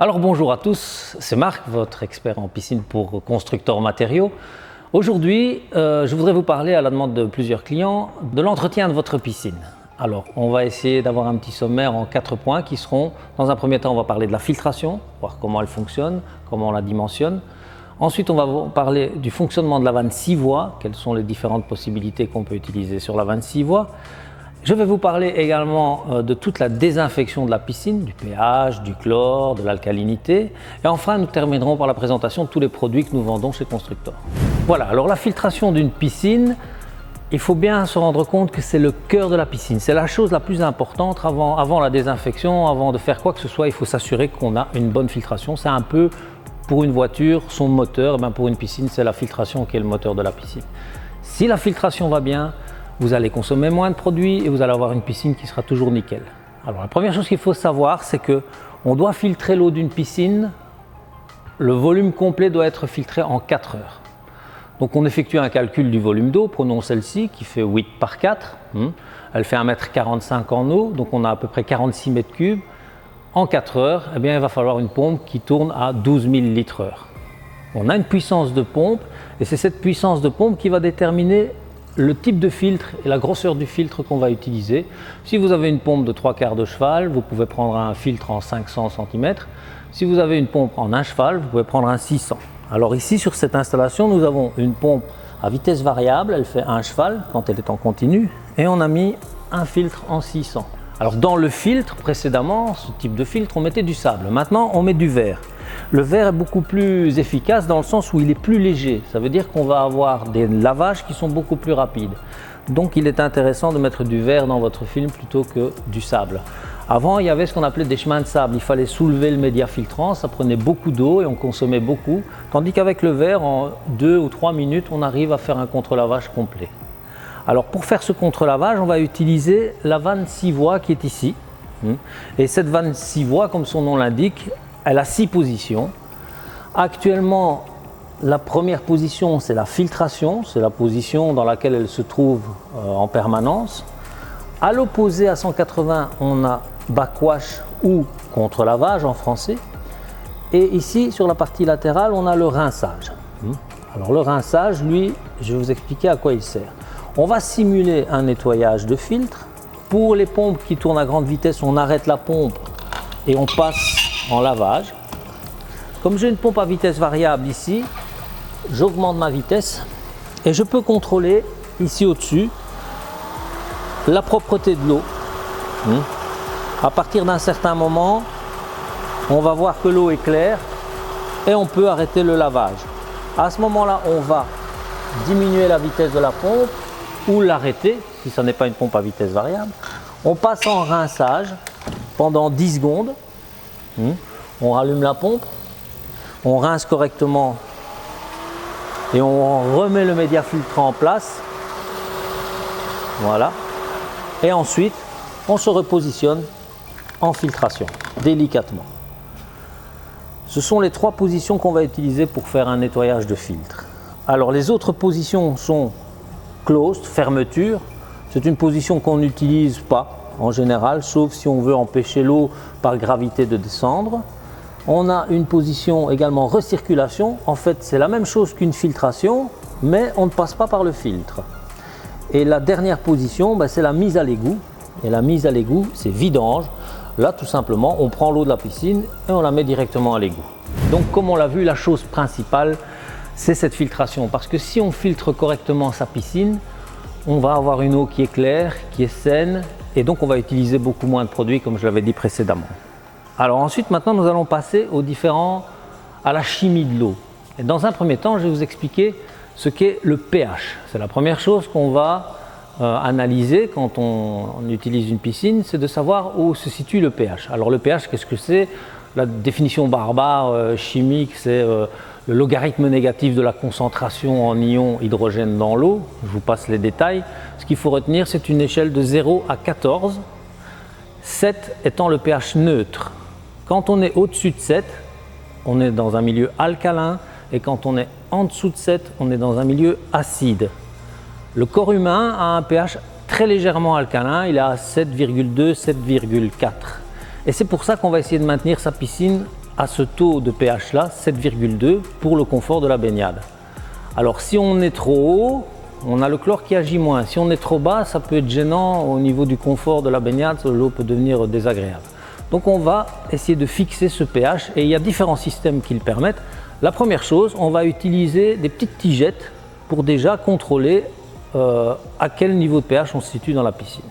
Alors bonjour à tous, c'est Marc, votre expert en piscine pour constructeurs matériaux. Aujourd'hui, je voudrais vous parler à la demande de plusieurs clients de l'entretien de votre piscine. Alors, on va essayer d'avoir un petit sommaire en 4 points qui seront, dans un premier temps, on va parler de la filtration, voir comment elle fonctionne, comment on la dimensionne. Ensuite, on va parler du fonctionnement de la vanne 6 voies, quelles sont les différentes possibilités qu'on peut utiliser sur la vanne 6 voies. Je vais vous parler également de toute la désinfection de la piscine, du pH, du chlore, de l'alcalinité. Et enfin, nous terminerons par la présentation de tous les produits que nous vendons chez Constructor. Voilà, alors la filtration d'une piscine, il faut bien se rendre compte que c'est le cœur de la piscine. C'est la chose la plus importante avant la désinfection, avant de faire quoi que ce soit, il faut s'assurer qu'on a une bonne filtration. C'est un peu pour une voiture, son moteur, pour une piscine, c'est la filtration qui est le moteur de la piscine. Si la filtration va bien, vous allez consommer moins de produits et vous allez avoir une piscine qui sera toujours nickel. Alors la première chose qu'il faut savoir, c'est qu'on doit filtrer l'eau d'une piscine. Le volume complet doit être filtré en 4 heures. Donc on effectue un calcul du volume d'eau, prenons celle-ci qui fait 8 par 4. Elle fait 1,45 m en eau, donc on a à peu près 46 m3. En 4 heures, il va falloir une pompe qui tourne à 12 000 litres/heure. On a une puissance de pompe et c'est cette puissance de pompe qui va déterminer le type de filtre et la grosseur du filtre qu'on va utiliser. Si vous avez une pompe de 3/4 de cheval, vous pouvez prendre un filtre en 500 cm. Si vous avez une pompe en 1 cheval, vous pouvez prendre un 600. Alors ici, sur cette installation, nous avons une pompe à vitesse variable, elle fait 1 cheval quand elle est en continu, et on a mis un filtre en 600. Alors dans le filtre, précédemment, ce type de filtre, on mettait du sable. Maintenant, on met du verre. Le verre est beaucoup plus efficace dans le sens où il est plus léger. Ça veut dire qu'on va avoir des lavages qui sont beaucoup plus rapides. Donc il est intéressant de mettre du verre dans votre film plutôt que du sable. Avant, il y avait ce qu'on appelait des chemins de sable. Il fallait soulever le média filtrant, ça prenait beaucoup d'eau et on consommait beaucoup. Tandis qu'avec le verre, en 2 ou 3 minutes, on arrive à faire un contre-lavage complet. Alors pour faire ce contre-lavage, on va utiliser la vanne 6 voies qui est ici. Et cette vanne 6 voies, comme son nom l'indique, elle a 6 positions. Actuellement, la première position, c'est la filtration. C'est la position dans laquelle elle se trouve en permanence. À l'opposé, à 180, on a backwash ou contre-lavage en français. Et ici, sur la partie latérale, on a le rinçage. Alors le rinçage, lui, je vais vous expliquer à quoi il sert. On va simuler un nettoyage de filtre. Pour les pompes qui tournent à grande vitesse, on arrête la pompe et on passe en lavage. Comme j'ai une pompe à vitesse variable ici, j'augmente ma vitesse et je peux contrôler ici au-dessus la propreté de l'eau. À partir d'un certain moment, on va voir que l'eau est claire et on peut arrêter le lavage. À ce moment-là, on va diminuer la vitesse de la pompe ou l'arrêter si ce n'est pas une pompe à vitesse variable. On passe en rinçage pendant 10 secondes. On rallume la pompe, on rince correctement et on remet le média filtrant en place. Voilà. Et ensuite, on se repositionne en filtration, délicatement. Ce sont les 3 positions qu'on va utiliser pour faire un nettoyage de filtre. Alors les autres positions sont closed, fermeture. C'est une position qu'on n'utilise pas en général, sauf si on veut empêcher l'eau par gravité de descendre. On a une position également recirculation. En fait, c'est la même chose qu'une filtration, mais on ne passe pas par le filtre. Et la dernière position, c'est la mise à l'égout. Et la mise à l'égout, c'est vidange. Là, tout simplement, on prend l'eau de la piscine et on la met directement à l'égout. Donc, comme on l'a vu, la chose principale, c'est cette filtration. Parce que si on filtre correctement sa piscine, on va avoir une eau qui est claire, qui est saine, et donc on va utiliser beaucoup moins de produits, comme je l'avais dit précédemment. Alors ensuite, maintenant, nous allons passer à la chimie de l'eau. Et dans un premier temps, je vais vous expliquer ce qu'est le pH. C'est la première chose qu'on va analyser quand on utilise une piscine, c'est de savoir où se situe le pH. Alors le pH, qu'est-ce que c'est? La définition barbare chimique, c'est le logarithme négatif de la concentration en ion hydrogène dans l'eau. Je vous passe les détails. Ce qu'il faut retenir, c'est une échelle de 0 à 14, 7 étant le pH neutre. Quand on est au-dessus de 7, on est dans un milieu alcalin, et quand on est en dessous de 7, on est dans un milieu acide. Le corps humain a un pH très légèrement alcalin, il est à 7,2, 7,4. Et c'est pour ça qu'on va essayer de maintenir sa piscine à ce taux de pH là, 7,2 pour le confort de la baignade. Alors si on est trop haut, on a le chlore qui agit moins. Si on est trop bas, ça peut être gênant au niveau du confort de la baignade, l'eau peut devenir désagréable. Donc on va essayer de fixer ce pH et il y a différents systèmes qui le permettent. La première chose, on va utiliser des petites tigettes pour déjà contrôler à quel niveau de pH on se situe dans la piscine.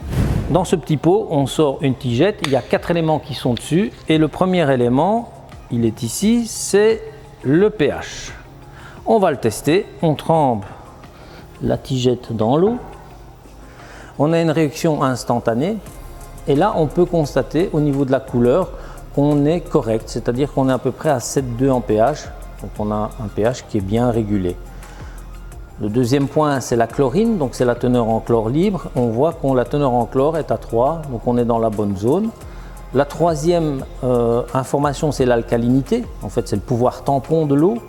Dans ce petit pot, on sort une tigette, il y a 4 éléments qui sont dessus et le premier élément, il est ici, c'est le pH. On va le tester, on trempe la tigette dans l'eau, on a une réaction instantanée et là on peut constater au niveau de la couleur qu'on est correct, c'est-à-dire qu'on est à peu près à 7,2 en pH, donc on a un pH qui est bien régulé. Le deuxième point, c'est la chlorine, donc c'est la teneur en chlore libre. On voit que la teneur en chlore est à 3, donc on est dans la bonne zone. La troisième information, c'est l'alcalinité. En fait, c'est le pouvoir tampon de l'eau.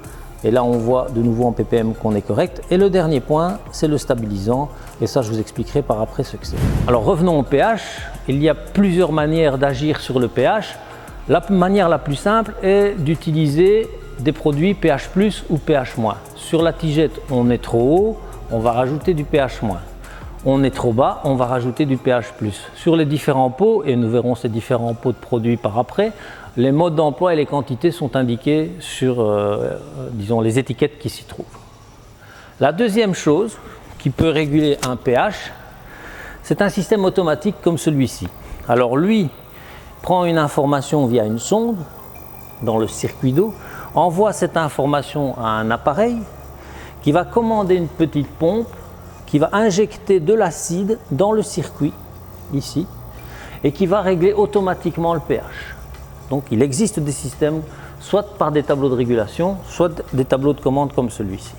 Et là, on voit de nouveau en ppm qu'on est correct. Et le dernier point, c'est le stabilisant. Et ça, je vous expliquerai par après ce que c'est. Alors, revenons au pH. Il y a plusieurs manières d'agir sur le pH. La manière la plus simple est d'utiliser des produits pH+, ou pH-. Sur la tigette, on est trop haut, on va rajouter du pH-. On est trop bas, on va rajouter du pH+. Sur les différents pots, et nous verrons ces différents pots de produits par après, les modes d'emploi et les quantités sont indiqués sur disons, les étiquettes qui s'y trouvent. La deuxième chose qui peut réguler un pH, c'est un système automatique comme celui-ci. Alors lui prend une information via une sonde dans le circuit d'eau, envoie cette information à un appareil qui va commander une petite pompe qui va injecter de l'acide dans le circuit, ici, et qui va régler automatiquement le pH. Donc il existe des systèmes, soit par des tableaux de régulation, soit des tableaux de commande comme celui-ci.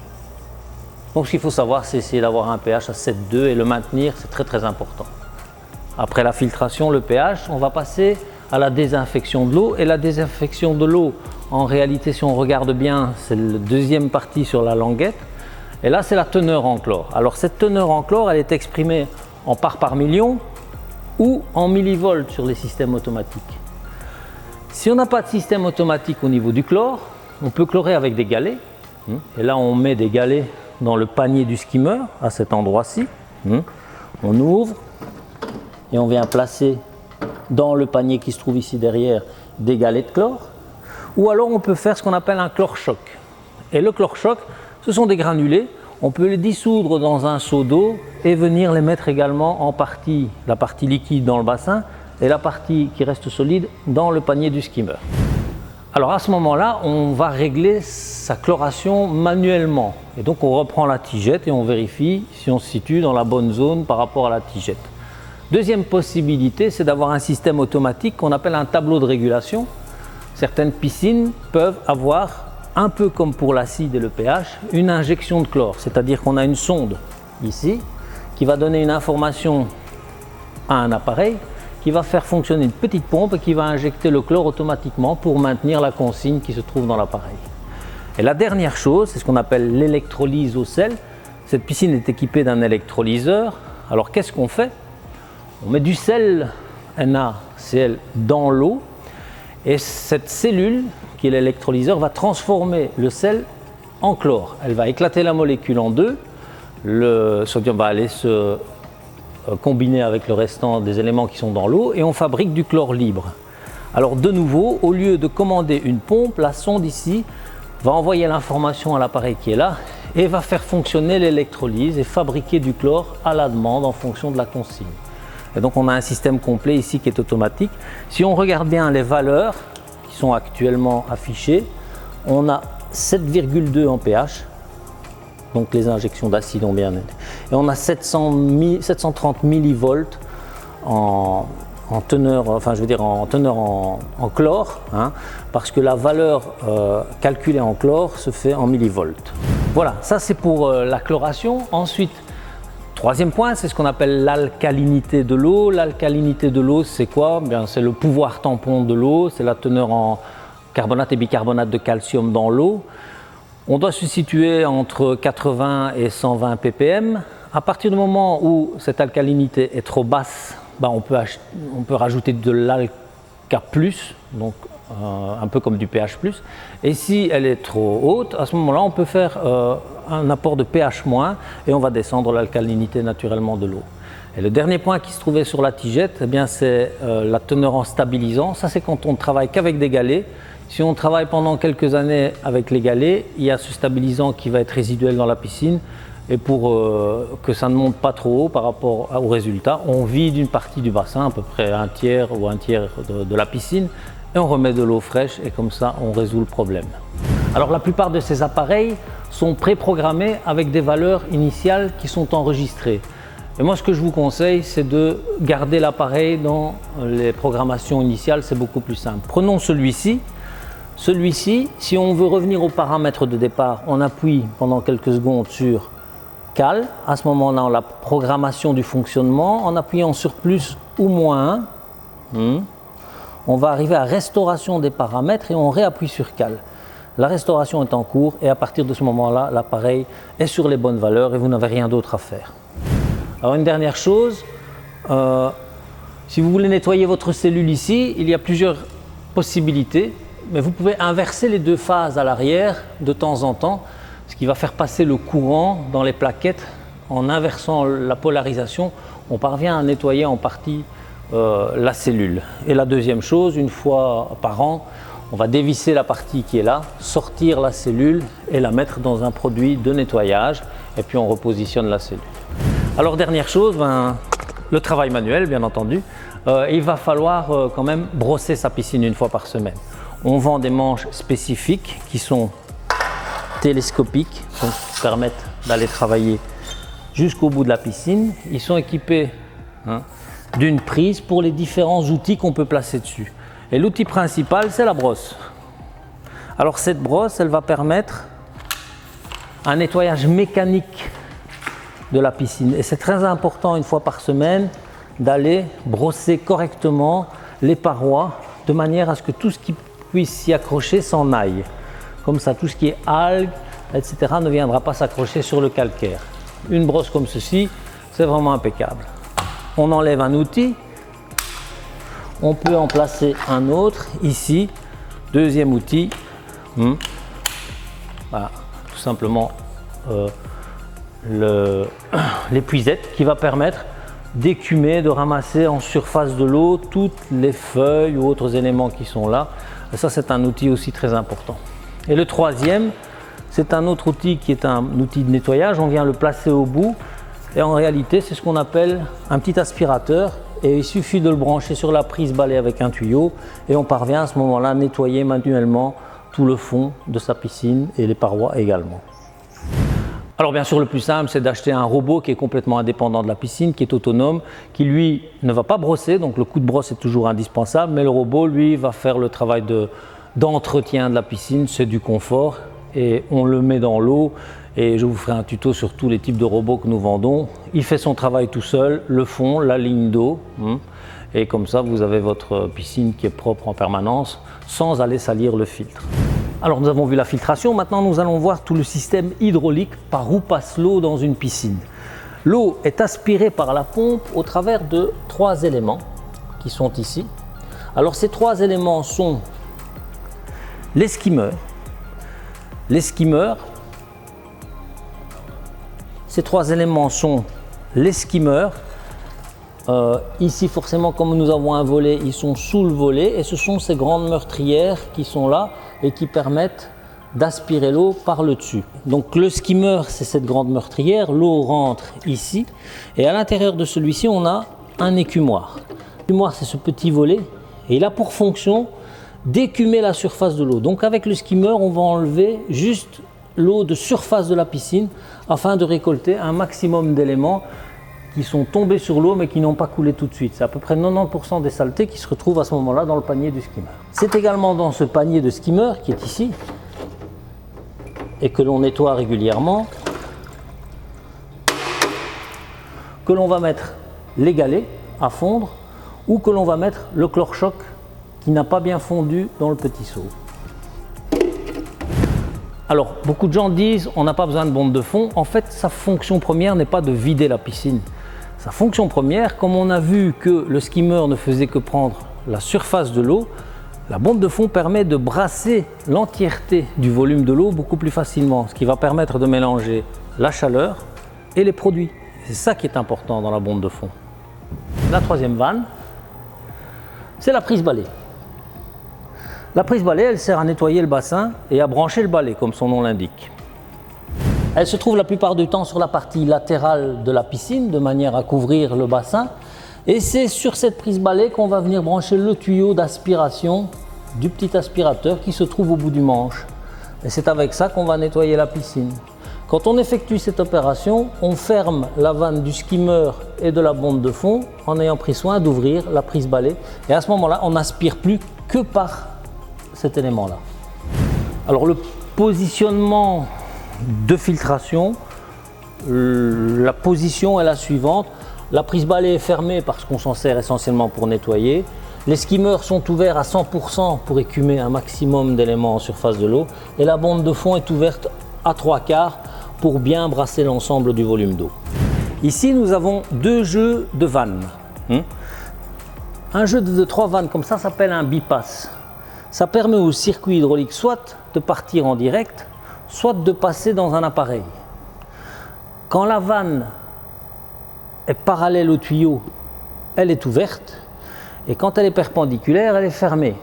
Donc ce qu'il faut savoir, c'est essayer d'avoir un pH à 7,2 et le maintenir, c'est très très important. Après la filtration, le pH, on va passer à la désinfection de l'eau. Et la désinfection de l'eau, en réalité, si on regarde bien, c'est la deuxième partie sur la languette. Et là, c'est la teneur en chlore. Alors cette teneur en chlore, elle est exprimée en parts par million ou en millivolts sur les systèmes automatiques. Si on n'a pas de système automatique au niveau du chlore, on peut chlorer avec des galets. Et là, on met des galets dans le panier du skimmer, à cet endroit-ci. On ouvre et on vient placer dans le panier qui se trouve ici derrière des galets de chlore. Ou alors on peut faire ce qu'on appelle un chlore choc. Et le chlore choc, ce sont des granulés. On peut les dissoudre dans un seau d'eau et venir les mettre également en partie, la partie liquide dans le bassin et la partie qui reste solide dans le panier du skimmer. Alors à ce moment-là, on va régler sa chloration manuellement. Et donc on reprend la tigette et on vérifie si on se situe dans la bonne zone par rapport à la tigette. Deuxième possibilité, c'est d'avoir un système automatique qu'on appelle un tableau de régulation. Certaines piscines peuvent avoir, un peu comme pour l'acide et le pH, une injection de chlore. C'est-à-dire qu'on a une sonde ici qui va donner une information à un appareil qui va faire fonctionner une petite pompe et qui va injecter le chlore automatiquement pour maintenir la consigne qui se trouve dans l'appareil. Et la dernière chose, c'est ce qu'on appelle l'électrolyse au sel. Cette piscine est équipée d'un électrolyseur. Alors qu'est-ce qu'on fait? On met du sel NaCl dans l'eau et cette cellule, qui est l'électrolyseur, va transformer le sel en chlore. Elle va éclater la molécule en deux. Le sodium va aller se combiner avec le restant des éléments qui sont dans l'eau et on fabrique du chlore libre. Alors de nouveau, au lieu de commander une pompe, la sonde ici va envoyer l'information à l'appareil qui est là et va faire fonctionner l'électrolyse et fabriquer du chlore à la demande en fonction de la consigne. Et donc on a un système complet ici qui est automatique. Si on regarde bien les valeurs qui sont actuellement affichées, on a 7,2 en pH, donc les injections d'acide ont bien été. Et on a 730 millivolts en teneur, enfin je veux dire en teneur en chlore, parce que la valeur calculée en chlore se fait en millivolts. Voilà, ça c'est pour la chloration. Ensuite, troisième point, c'est ce qu'on appelle l'alcalinité de l'eau. L'alcalinité de l'eau, c'est quoi? Bien, c'est le pouvoir tampon de l'eau, c'est la teneur en carbonate et bicarbonate de calcium dans l'eau. On doit se situer entre 80 et 120 ppm. À partir du moment où cette alcalinité est trop basse, on peut rajouter de l'alca+, donc un peu comme du pH+. Et si elle est trop haute, à ce moment-là, on peut faire un apport de pH- et on va descendre l'alcalinité naturellement de l'eau. Et le dernier point qui se trouvait sur la tigette, eh bien, c'est la teneur en stabilisant. Ça, c'est quand on ne travaille qu'avec des galets. Si on travaille pendant quelques années avec les galets, il y a ce stabilisant qui va être résiduel dans la piscine. Et pour que ça ne monte pas trop haut par rapport au résultat, on vide une partie du bassin, à peu près un tiers ou un tiers de la piscine, et on remet de l'eau fraîche et comme ça, on résout le problème. Alors la plupart de ces appareils sont préprogrammés avec des valeurs initiales qui sont enregistrées. Et moi, ce que je vous conseille, c'est de garder l'appareil dans les programmations initiales, c'est beaucoup plus simple. Prenons celui-ci. Celui-ci, si on veut revenir aux paramètres de départ, on appuie pendant quelques secondes sur Cal. À ce moment-là, on a la programmation du fonctionnement. En appuyant sur plus ou moins, on va arriver à restauration des paramètres et on réappuie sur Cal. La restauration est en cours et à partir de ce moment-là, l'appareil est sur les bonnes valeurs et vous n'avez rien d'autre à faire. Alors une dernière chose, si vous voulez nettoyer votre cellule ici, il y a plusieurs possibilités, mais vous pouvez inverser les deux phases à l'arrière de temps en temps, ce qui va faire passer le courant dans les plaquettes. En inversant la polarisation, on parvient à nettoyer en partie la cellule. Et la deuxième chose, une fois par an, on va dévisser la partie qui est là, sortir la cellule et la mettre dans un produit de nettoyage et puis on repositionne la cellule. Alors dernière chose, le travail manuel bien entendu. Il va falloir quand même brosser sa piscine une fois par semaine. On vend des manches spécifiques qui sont télescopiques, donc qui permettent d'aller travailler jusqu'au bout de la piscine. Ils sont équipés d'une prise pour les différents outils qu'on peut placer dessus. Et l'outil principal, c'est la brosse. Alors cette brosse, elle va permettre un nettoyage mécanique de la piscine. Et c'est très important une fois par semaine d'aller brosser correctement les parois de manière à ce que tout ce qui puisse s'y accrocher s'en aille. Comme ça, tout ce qui est algues, etc. ne viendra pas s'accrocher sur le calcaire. Une brosse comme ceci, c'est vraiment impeccable. On enlève un outil, on peut en placer un autre ici. Deuxième outil, voilà, tout simplement l'épuisette qui va permettre d'écumer, de ramasser en surface de l'eau toutes les feuilles ou autres éléments qui sont là. Et ça, c'est un outil aussi très important. Et le troisième, c'est un autre outil qui est un outil de nettoyage. On vient le placer au bout et en réalité, c'est ce qu'on appelle un petit aspirateur. Et il suffit de le brancher sur la prise balai avec un tuyau et on parvient à ce moment-là à nettoyer manuellement tout le fond de sa piscine et les parois également. Alors bien sûr, le plus simple, c'est d'acheter un robot qui est complètement indépendant de la piscine, qui est autonome, qui lui ne va pas brosser, donc le coup de brosse est toujours indispensable, mais le robot, lui, va faire le travail d'entretien de la piscine, c'est du confort, et on le met dans l'eau, et je vous ferai un tuto sur tous les types de robots que nous vendons. Il fait son travail tout seul, le fond, la ligne d'eau, et comme ça, vous avez votre piscine qui est propre en permanence, sans aller salir le filtre. Alors nous avons vu la filtration, maintenant nous allons voir tout le système hydraulique par où passe l'eau dans une piscine. L'eau est aspirée par la pompe au travers de 3 éléments qui sont ici. Alors ces 3 éléments sont les skimmers. Les skimmers, ces 3 éléments sont les skimmers. Ici forcément, comme nous avons un volet, ils sont sous le volet et ce sont ces grandes meurtrières qui sont là et qui permettent d'aspirer l'eau par le dessus. Donc le skimmer, c'est cette grande meurtrière, l'eau rentre ici et à l'intérieur de celui-ci on a un écumoire. L'écumoire, c'est ce petit volet et il a pour fonction d'écumer la surface de l'eau. Donc avec le skimmer, on va enlever juste l'eau de surface de la piscine afin de récolter un maximum d'éléments qui sont tombés sur l'eau mais qui n'ont pas coulé tout de suite. C'est à peu près 90% des saletés qui se retrouvent à ce moment-là dans le panier du skimmer. C'est également dans ce panier de skimmer qui est ici et que l'on nettoie régulièrement que l'on va mettre les galets à fondre ou que l'on va mettre le chlore-choc qui n'a pas bien fondu dans le petit seau. Alors, beaucoup de gens disent on n'a pas besoin de bombe de fond. En fait, sa fonction première n'est pas de vider la piscine. Sa fonction première, comme on a vu que le skimmer ne faisait que prendre la surface de l'eau, La bombe de fond permet de brasser l'entièreté du volume de l'eau beaucoup plus facilement, ce qui va permettre de mélanger la chaleur et les produits. C'est ça qui est important dans la bombe de fond. La troisième vanne, c'est la prise balai. La prise balai, elle sert à nettoyer le bassin et à brancher le balai, comme son nom l'indique. Elle se trouve la plupart du temps sur la partie latérale de la piscine, de manière à couvrir le bassin. Et c'est sur cette prise balai qu'on va venir brancher le tuyau d'aspiration du petit aspirateur qui se trouve au bout du manche. Et c'est avec ça qu'on va nettoyer la piscine. Quand on effectue cette opération, on ferme la vanne du skimmer et de la bombe de fond en ayant pris soin d'ouvrir la prise balai. Et à ce moment-là, on n'aspire plus que par cet élément-là. Alors le positionnement de filtration, la position est la suivante. La prise balai est fermée parce qu'on s'en sert essentiellement pour nettoyer. Les skimmers sont ouverts à 100% pour écumer un maximum d'éléments en surface de l'eau. Et la bombe de fond est ouverte à 3/4 pour bien brasser l'ensemble du volume d'eau. Ici, nous avons deux jeux de vannes. Un jeu de 3 vannes comme ça s'appelle un bipass. Ça permet au circuit hydraulique soit de partir en direct, soit de passer dans un appareil. Quand la vanne est parallèle au tuyau, elle est ouverte, et quand elle est perpendiculaire, elle est fermée.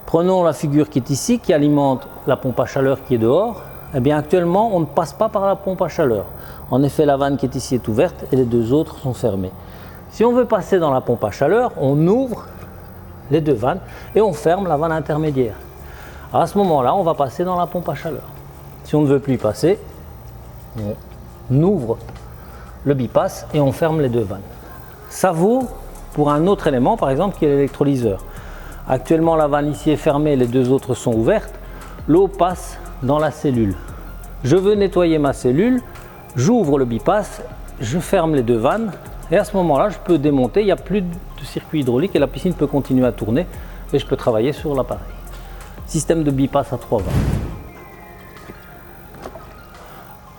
Prenons la figure qui est ici, qui alimente la pompe à chaleur qui est dehors. Eh bien actuellement, on ne passe pas par la pompe à chaleur. En effet, la vanne qui est ici est ouverte et les deux autres sont fermées. Si on veut passer dans la pompe à chaleur, on ouvre les deux vannes et on ferme la vanne intermédiaire. À ce moment-là, on va passer dans la pompe à chaleur. Si on ne veut plus y passer, on ouvre le bipass et on ferme les deux vannes. Ça vaut pour un autre élément, par exemple, qui est l'électrolyseur. Actuellement, la vanne ici est fermée, les deux autres sont ouvertes. L'eau passe dans la cellule. Je veux nettoyer ma cellule, j'ouvre le bipass, je ferme les deux vannes et à ce moment-là, je peux démonter, il n'y a plus de circuit hydraulique et la piscine peut continuer à tourner et je peux travailler sur l'appareil. Système de bipass à 3 vannes.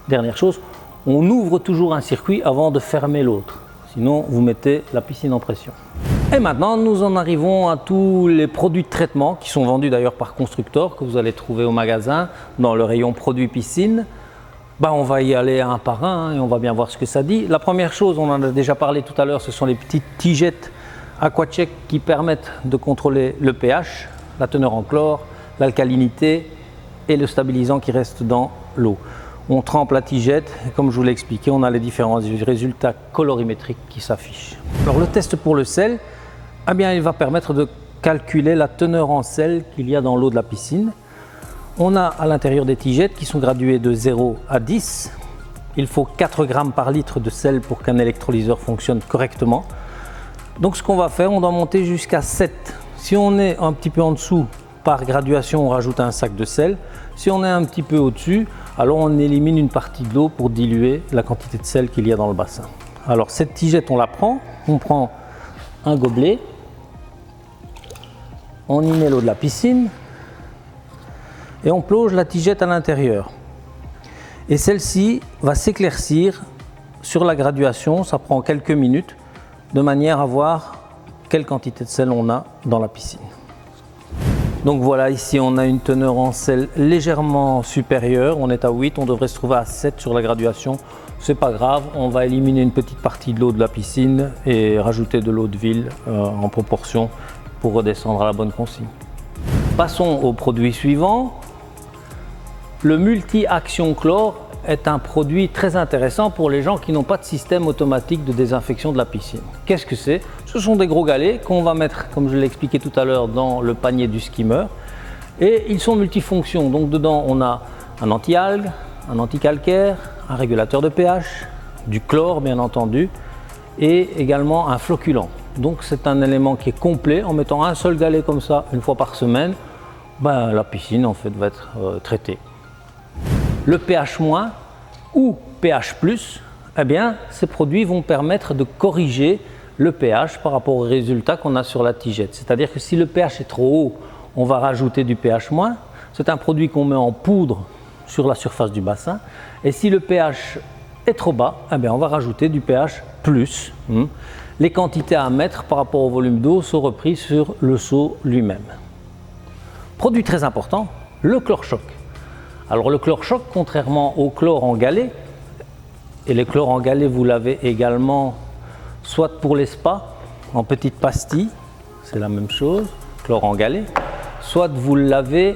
Dernière chose, on ouvre toujours un circuit avant de fermer l'autre. Sinon, vous mettez la piscine en pression. Et maintenant, nous en arrivons à tous les produits de traitement qui sont vendus d'ailleurs par Constructor, que vous allez trouver au magasin dans le rayon produits piscine. On va y aller un par un et on va bien voir ce que ça dit. La première chose, on en a déjà parlé tout à l'heure, ce sont les petites tigettes AquaCheck qui permettent de contrôler le pH, la teneur en chlore, l'alcalinité et le stabilisant qui reste dans l'eau. On trempe la tigette et comme je vous l'ai expliqué, on a les différents résultats colorimétriques qui s'affichent. Alors le test pour le sel, il va permettre de calculer la teneur en sel qu'il y a dans l'eau de la piscine. On a à l'intérieur des tigettes qui sont graduées de 0 à 10. Il faut 4 grammes par litre de sel pour qu'un électrolyseur fonctionne correctement. Donc ce qu'on va faire, on doit monter jusqu'à 7. Si on est un petit peu en dessous, par graduation, on rajoute un sac de sel. Si on est un petit peu au-dessus, alors on élimine une partie de l'eau pour diluer la quantité de sel qu'il y a dans le bassin. Alors cette tigette, on la prend, on prend un gobelet, on y met l'eau de la piscine et on plonge la tigette à l'intérieur. Et celle-ci va s'éclaircir sur la graduation, ça prend quelques minutes, de manière à voir quelle quantité de sel on a dans la piscine. Donc voilà, ici on a une teneur en sel légèrement supérieure, on est à 8, on devrait se trouver à 7 sur la graduation. C'est pas grave, on va éliminer une petite partie de l'eau de la piscine et rajouter de l'eau de ville en proportion pour redescendre à la bonne consigne. Passons au produit suivant. Le multi-action chlore est un produit très intéressant pour les gens qui n'ont pas de système automatique de désinfection de la piscine. Qu'est-ce que c'est? Ce sont des gros galets qu'on va mettre, comme je l'ai expliqué tout à l'heure, dans le panier du skimmer. Et ils sont multifonctions. Donc dedans, on a un anti-algue, un anti-calcaire, un régulateur de pH, du chlore bien entendu, et également un flocculant. Donc c'est un élément qui est complet. En mettant un seul galet comme ça, une fois par semaine, la piscine en fait va être traitée. Le pH- ou pH+, ces produits vont permettre de corriger le pH par rapport aux résultats qu'on a sur la tigette. C'est-à-dire que si le pH est trop haut, on va rajouter du pH-. C'est un produit qu'on met en poudre sur la surface du bassin. Et si le pH est trop bas, on va rajouter du pH+. Les quantités à mettre par rapport au volume d'eau sont reprises sur le seau lui-même. Produit très important, le chlore-choc. Alors le chlore-choc, contrairement au chlore en galets, et le chlore en galets vous l'avez également soit pour les spas, en petites pastilles, c'est la même chose, chlore en galets, soit vous l'avez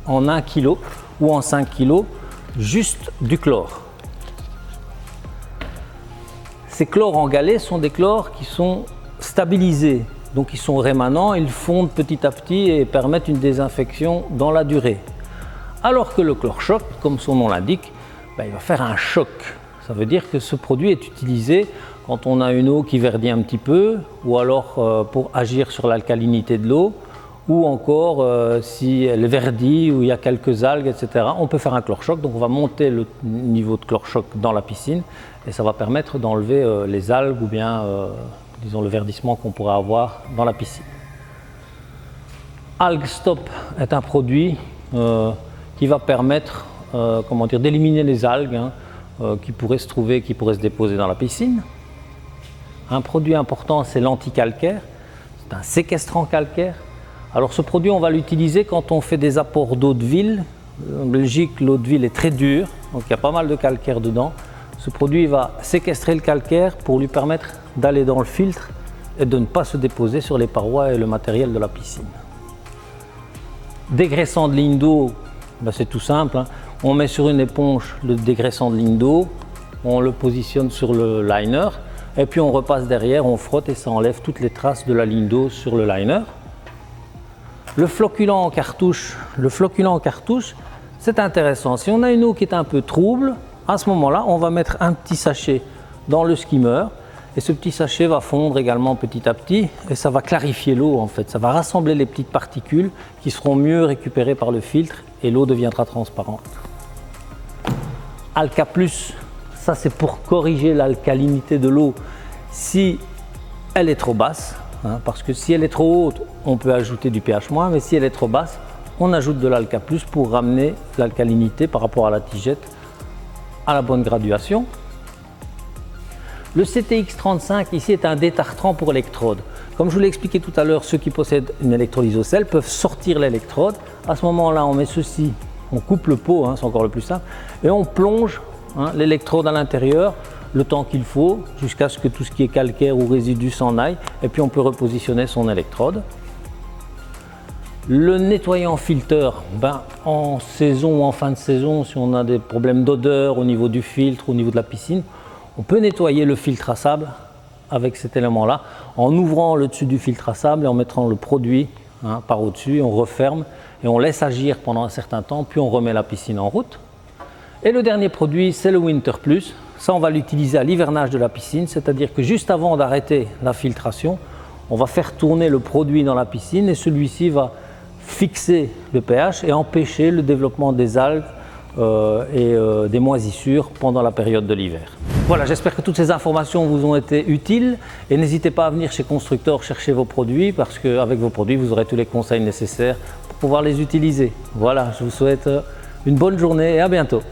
en 1 kg ou en 5 kg, juste du chlore. Ces chlores en galets sont des chlores qui sont stabilisés, donc ils sont rémanents, ils fondent petit à petit et permettent une désinfection dans la durée. Alors que le chlore-choc, comme son nom l'indique, il va faire un choc. Ça veut dire que ce produit est utilisé quand on a une eau qui verdit un petit peu, ou alors pour agir sur l'alcalinité de l'eau, ou encore si elle verdit, ou il y a quelques algues, etc. On peut faire un chlore-choc, donc on va monter le niveau de chlore-choc dans la piscine, et ça va permettre d'enlever les algues ou bien disons le verdissement qu'on pourrait avoir dans la piscine. AlgStop est un produit qui va permettre d'éliminer les algues qui pourraient se trouver, qui pourraient se déposer dans la piscine. Un produit important, c'est l'anticalcaire. C'est un séquestrant calcaire. Alors ce produit, on va l'utiliser quand on fait des apports d'eau de ville. En Belgique, l'eau de ville est très dure, donc il y a pas mal de calcaire dedans. Ce produit va séquestrer le calcaire pour lui permettre d'aller dans le filtre et de ne pas se déposer sur les parois et le matériel de la piscine. Dégraissant de ligne d'eau, c'est tout simple. On met sur une éponge le dégraissant de ligne d'eau, on le positionne sur le liner et puis on repasse derrière, on frotte et ça enlève toutes les traces de la ligne d'eau sur le liner. Le flocculant en cartouche, c'est intéressant. Si on a une eau qui est un peu trouble, à ce moment-là, on va mettre un petit sachet dans le skimmer et ce petit sachet va fondre également petit à petit et ça va clarifier l'eau en fait. Ça va rassembler les petites particules qui seront mieux récupérées par le filtre et l'eau deviendra transparente. Alka Plus, ça c'est pour corriger l'alcalinité de l'eau si elle est trop basse, parce que si elle est trop haute, on peut ajouter du pH-, mais si elle est trop basse, on ajoute de l'Alka Plus pour ramener l'alcalinité par rapport à la tigette à la bonne graduation. Le CTX35 ici est un détartrant pour électrode. Comme je vous l'ai expliqué tout à l'heure, ceux qui possèdent une électrolyse au sel peuvent sortir l'électrode. À ce moment-là, on met ceci, on coupe le pot, c'est encore le plus simple, et on plonge l'électrode à l'intérieur le temps qu'il faut jusqu'à ce que tout ce qui est calcaire ou résidu s'en aille et puis on peut repositionner son électrode. Le nettoyant filter, en saison ou en fin de saison, si on a des problèmes d'odeur au niveau du filtre, au niveau de la piscine, on peut nettoyer le filtre à sable avec cet élément-là en ouvrant le dessus du filtre à sable et en mettant le produit par au-dessus, on referme et on laisse agir pendant un certain temps, puis on remet la piscine en route. Et le dernier produit, c'est le Winter Plus. Ça, on va l'utiliser à l'hivernage de la piscine, c'est-à-dire que juste avant d'arrêter la filtration, on va faire tourner le produit dans la piscine et celui-ci va fixer le pH et empêcher le développement des algues et des moisissures pendant la période de l'hiver. Voilà, j'espère que toutes ces informations vous ont été utiles et n'hésitez pas à venir chez Constructor chercher vos produits parce qu'avec vos produits, vous aurez tous les conseils nécessaires pour pouvoir les utiliser. Voilà, je vous souhaite une bonne journée et à bientôt.